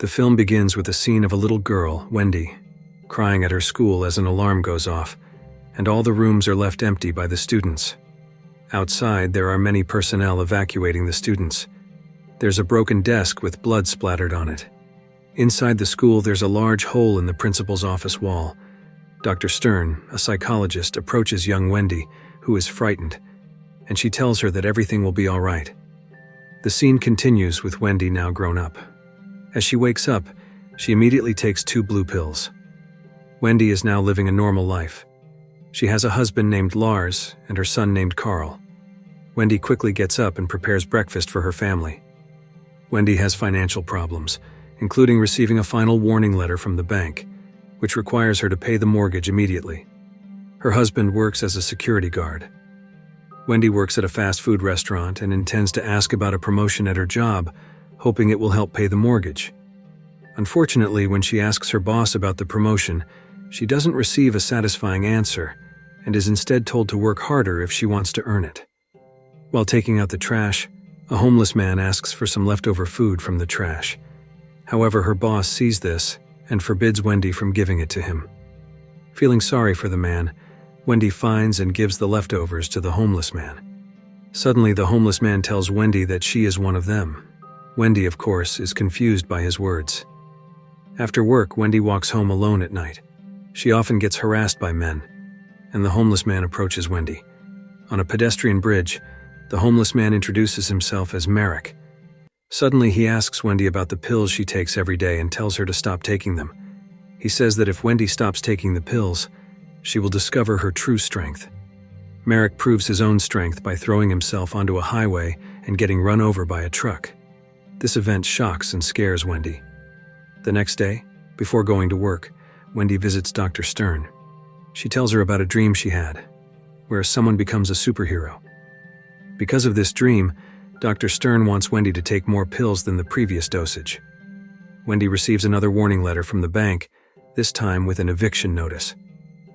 The film begins with a scene of a little girl, Wendy, crying at her school as an alarm goes off, and all the rooms are left empty by the students. Outside, there are many personnel evacuating the students. There's a broken desk with blood splattered on it. Inside the school, there's a large hole in the principal's office wall. Dr. Stern, a psychologist, approaches young Wendy, who is frightened, and she tells her that everything will be all right. The scene continues with Wendy now grown up. As she wakes up, she immediately takes 2 blue pills. Wendy is now living a normal life. She has a husband named Lars and her son named Carl. Wendy quickly gets up and prepares breakfast for her family. Wendy has financial problems, including receiving a final warning letter from the bank, which requires her to pay the mortgage immediately. Her husband works as a security guard. Wendy works at a fast food restaurant and intends to ask about a promotion at her job, hoping it will help pay the mortgage. Unfortunately, when she asks her boss about the promotion, she doesn't receive a satisfying answer and is instead told to work harder if she wants to earn it. While taking out the trash, a homeless man asks for some leftover food from the trash. However, her boss sees this and forbids Wendy from giving it to him. Feeling sorry for the man, Wendy finds and gives the leftovers to the homeless man. Suddenly, the homeless man tells Wendy that she is one of them. Wendy, of course, is confused by his words. After work, Wendy walks home alone at night. She often gets harassed by men, and the homeless man approaches Wendy. On a pedestrian bridge, the homeless man introduces himself as Merrick. Suddenly, he asks Wendy about the pills she takes every day and tells her to stop taking them. He says that if Wendy stops taking the pills, she will discover her true strength. Merrick proves his own strength by throwing himself onto a highway and getting run over by a truck. This event shocks and scares Wendy. The next day, before going to work, Wendy visits Dr. Stern. She tells her about a dream she had, where someone becomes a superhero. Because of this dream, Dr. Stern wants Wendy to take more pills than the previous dosage. Wendy receives another warning letter from the bank, this time with an eviction notice.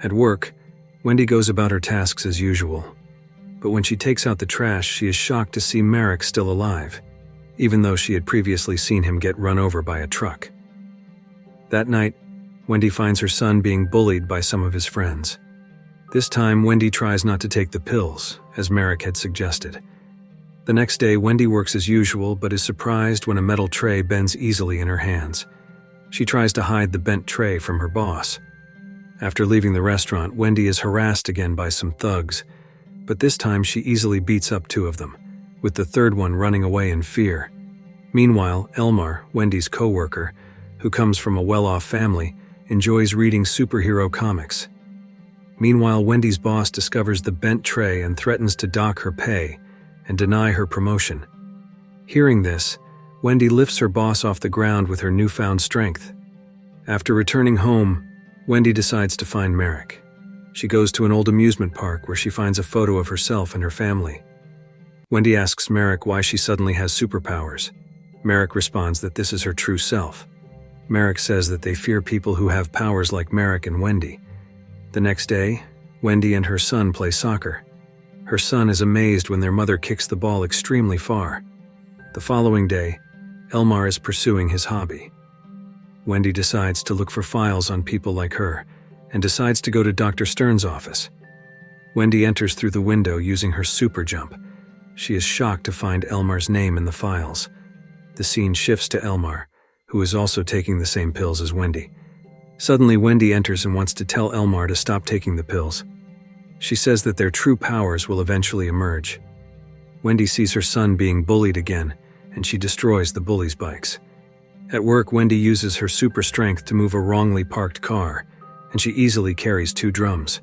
At work, Wendy goes about her tasks as usual. But when she takes out the trash, she is shocked to see Merrick still alive, even though she had previously seen him get run over by a truck. That night, Wendy finds her son being bullied by some of his friends. This time, Wendy tries not to take the pills, as Merrick had suggested. The next day, Wendy works as usual, but is surprised when a metal tray bends easily in her hands. She tries to hide the bent tray from her boss. After leaving the restaurant, Wendy is harassed again by some thugs, but this time she easily beats up 2 of them, with the third one running away in fear. Meanwhile, Elmar, Wendy's co-worker, who comes from a well-off family, enjoys reading superhero comics. Meanwhile, Wendy's boss discovers the bent tray and threatens to dock her pay and deny her promotion. Hearing this, Wendy lifts her boss off the ground with her newfound strength. After returning home, Wendy decides to find Merrick. She goes to an old amusement park where she finds a photo of herself and her family. Wendy asks Merrick why she suddenly has superpowers. Merrick responds that this is her true self. Merrick says that they fear people who have powers like Merrick and Wendy. The next day, Wendy and her son play soccer. Her son is amazed when their mother kicks the ball extremely far. The following day, Elmar is pursuing his hobby. Wendy decides to look for files on people like her and decides to go to Dr. Stern's office. Wendy enters through the window using her super jump. She is shocked to find Elmar's name in the files. The scene shifts to Elmar, who is also taking the same pills as Wendy. Suddenly, Wendy enters and wants to tell Elmar to stop taking the pills. She says that their true powers will eventually emerge. Wendy sees her son being bullied again, and she destroys the bullies' bikes. At work, Wendy uses her super strength to move a wrongly parked car, and she easily carries 2 drums.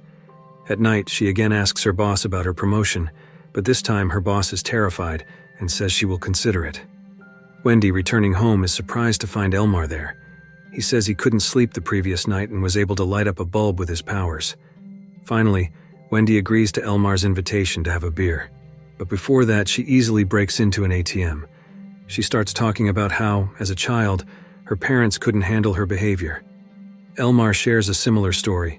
At night, she again asks her boss about her promotion, but this time her boss is terrified and says she will consider it. Wendy, returning home, is surprised to find Elmar there. He says he couldn't sleep the previous night and was able to light up a bulb with his powers. Finally, Wendy agrees to Elmar's invitation to have a beer. But before that, she easily breaks into an ATM. She starts talking about how, as a child, her parents couldn't handle her behavior. Elmar shares a similar story.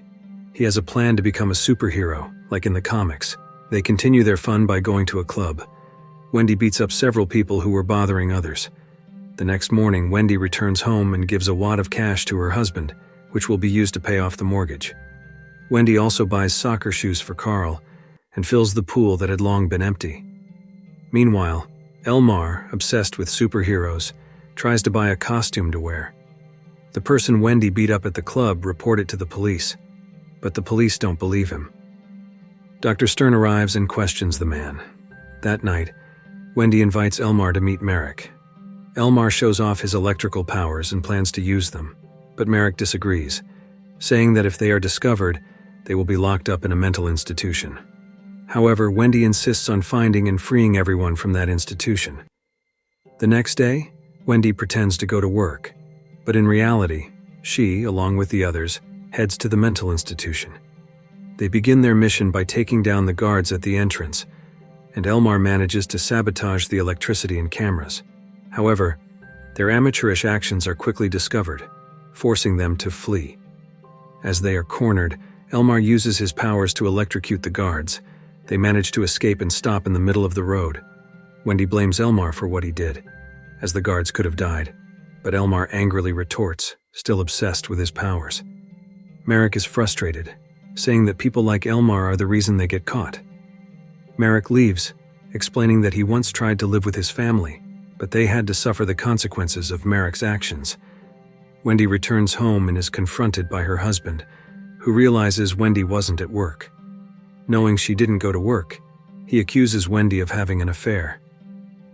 He has a plan to become a superhero, like in the comics. They continue their fun by going to a club. Wendy beats up several people who were bothering others. The next morning, Wendy returns home and gives a wad of cash to her husband, which will be used to pay off the mortgage. Wendy also buys soccer shoes for Carl and fills the pool that had long been empty. Meanwhile, Elmar, obsessed with superheroes, tries to buy a costume to wear. The person Wendy beat up at the club reports it to the police, but the police don't believe him. Dr. Stern arrives and questions the man. That night, Wendy invites Elmar to meet Merrick. Elmar shows off his electrical powers and plans to use them, but Merrick disagrees, saying that if they are discovered, they will be locked up in a mental institution. However, Wendy insists on finding and freeing everyone from that institution. The next day, Wendy pretends to go to work, but in reality, she, along with the others, heads to the mental institution. They begin their mission by taking down the guards at the entrance, and Elmar manages to sabotage the electricity and cameras. However, their amateurish actions are quickly discovered, forcing them to flee. As they are cornered, Elmar uses his powers to electrocute the guards. They manage to escape and stop in the middle of the road. Wendy blames Elmar for what he did, as the guards could have died, but Elmar angrily retorts, still obsessed with his powers. Merrick is frustrated, saying that people like Elmar are the reason they get caught. Merrick leaves, explaining that he once tried to live with his family, but they had to suffer the consequences of Merrick's actions. Wendy returns home and is confronted by her husband, who realizes Wendy wasn't at work. Knowing she didn't go to work, he accuses Wendy of having an affair.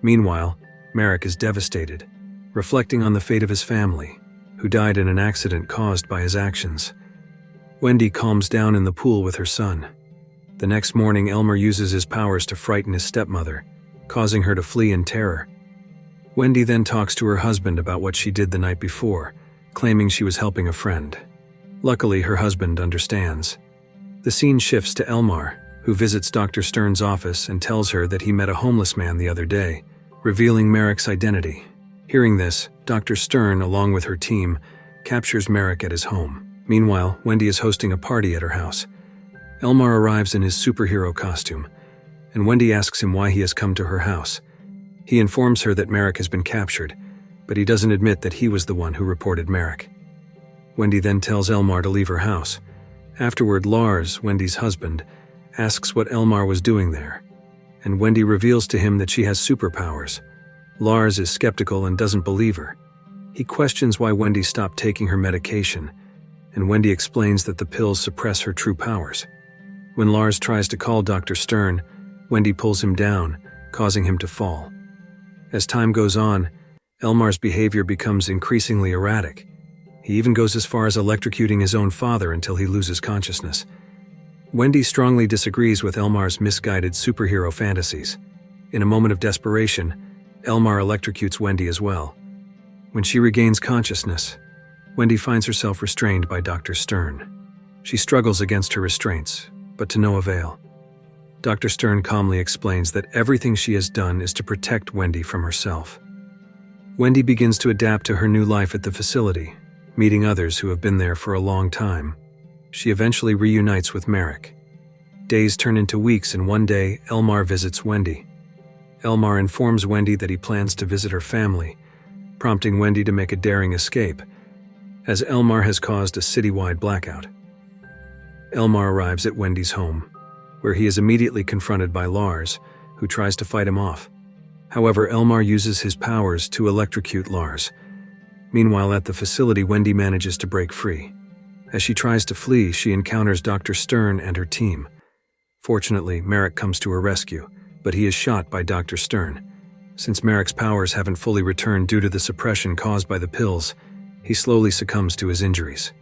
Meanwhile, Merrick is devastated, reflecting on the fate of his family, who died in an accident caused by his actions. Wendy calms down in the pool with her son. The next morning, Elmer uses his powers to frighten his stepmother, causing her to flee in terror. Wendy then talks to her husband about what she did the night before, claiming she was helping a friend. Luckily, her husband understands. The scene shifts to Elmar, who visits Dr. Stern's office and tells her that he met a homeless man the other day, revealing Merrick's identity. Hearing this, Dr. Stern, along with her team, captures Merrick at his home. Meanwhile, Wendy is hosting a party at her house. Elmar arrives in his superhero costume, and Wendy asks him why he has come to her house. He informs her that Merrick has been captured, but he doesn't admit that he was the one who reported Merrick. Wendy then tells Elmar to leave her house. Afterward, Lars, Wendy's husband, asks what Elmar was doing there, and Wendy reveals to him that she has superpowers. Lars is skeptical and doesn't believe her. He questions why Wendy stopped taking her medication, and Wendy explains that the pills suppress her true powers. When Lars tries to call Dr. Stern, Wendy pulls him down, causing him to fall. As time goes on, Elmar's behavior becomes increasingly erratic. He even goes as far as electrocuting his own father until he loses consciousness. Wendy strongly disagrees with Elmar's misguided superhero fantasies. In a moment of desperation, Elmar electrocutes Wendy as well. When she regains consciousness, Wendy finds herself restrained by Dr. Stern. She struggles against her restraints, but to no avail. Dr. Stern calmly explains that everything she has done is to protect Wendy from herself. Wendy begins to adapt to her new life at the facility, meeting others who have been there for a long time. She eventually reunites with Merrick. Days turn into weeks, and one day, Elmar visits Wendy. Elmar informs Wendy that he plans to visit her family, prompting Wendy to make a daring escape, as Elmar has caused a citywide blackout. Elmar arrives at Wendy's home, where he is immediately confronted by Lars, who tries to fight him off. However, Elmar uses his powers to electrocute Lars. Meanwhile, at the facility, Wendy manages to break free. As she tries to flee, she encounters Dr. Stern and her team. Fortunately, Merrick comes to her rescue, but he is shot by Dr. Stern. Since Merrick's powers haven't fully returned due to the suppression caused by the pills, he slowly succumbs to his injuries.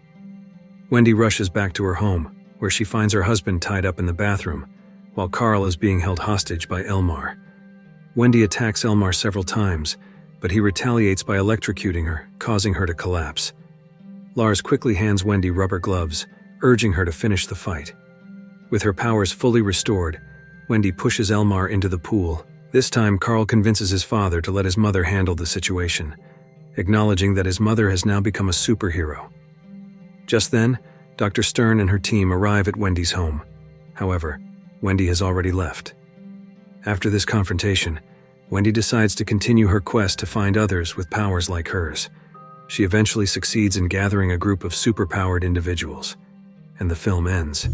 Wendy rushes back to her home, where she finds her husband tied up in the bathroom, while Carl is being held hostage by Elmar. Wendy attacks Elmar several times, but he retaliates by electrocuting her, causing her to collapse. Lars quickly hands Wendy rubber gloves, urging her to finish the fight. With her powers fully restored, Wendy pushes Elmar into the pool. This time, Carl convinces his father to let his mother handle the situation, acknowledging that his mother has now become a superhero. Just then, Dr. Stern and her team arrive at Wendy's home. However, Wendy has already left. After this confrontation, Wendy decides to continue her quest to find others with powers like hers. She eventually succeeds in gathering a group of superpowered individuals, and the film ends.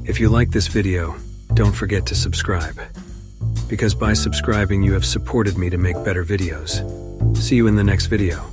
If you like this video, don't forget to subscribe, because by subscribing you have supported me to make better videos. See you in the next video.